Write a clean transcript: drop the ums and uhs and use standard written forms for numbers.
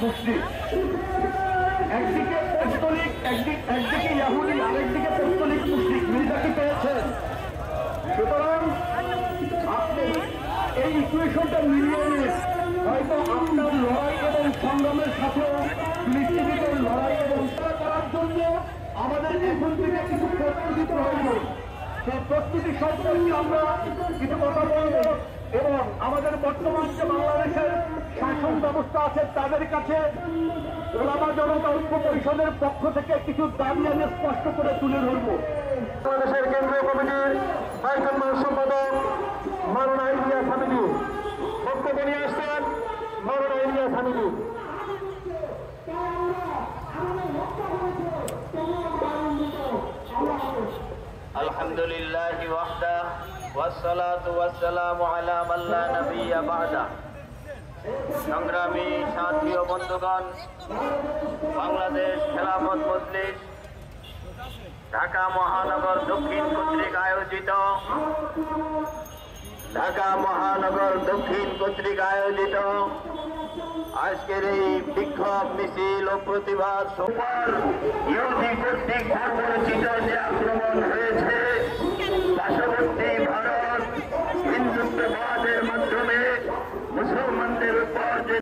মুসলিম, একদিকে পৌত্তলিক, একদিকে ইয়াহুদি, আরেকদিকে পৌত্তলিক মুসলিম মির্জাকে পেয়েছেন। সুতরাং আপনি এই ইকুয়েশনটা মিলিয়ে নিয়ে হয়তো আপনার লড়াই এবং সংগ্রামের সাথেও পৃথিবীর লড়াই এবং করার জন্য আমাদের এখন থেকে কিছু প্রস্তুতি প্রয়োজন। সেই প্রস্তুতি সম্পর্কে আমরা কিছু কথা বলব এবং আমাদের বর্তমান যে বাংলাদেশের শাসন ব্যবস্থা আছে তাদের কাছে ওলামা জনতা ঐক্য পরিষদের পক্ষ থেকে কিছু দাবি আমি স্পষ্ট করে তুলে ধরব। বাংলাদেশের কেন্দ্রীয় কমিটির ভাইস সম্পাদক মাওলানা ইলিয়াস হামিদি বক্তব্য নিয়ে আসছেন। মাওলানা ইলিয়াস হামিদি। আলহামদুলিল্লাহি ওয়াহদাহু ওয়াসসালাতু ওয়াসসালামু আলা মান লা নাবিয়্যা বা'দা। সংগ্রামী সাথী ও বন্ধুগণ, বাংলাদেশ খেলাফত মজলিস ঢাকা মহানগর দক্ষিণ কর্তৃক আয়োজিত আজকের এই বিক্ষোভ মিছিল ও প্রতিবাদ সফল ইহুদি কর্তৃক পরিচিত যে আক্রমণ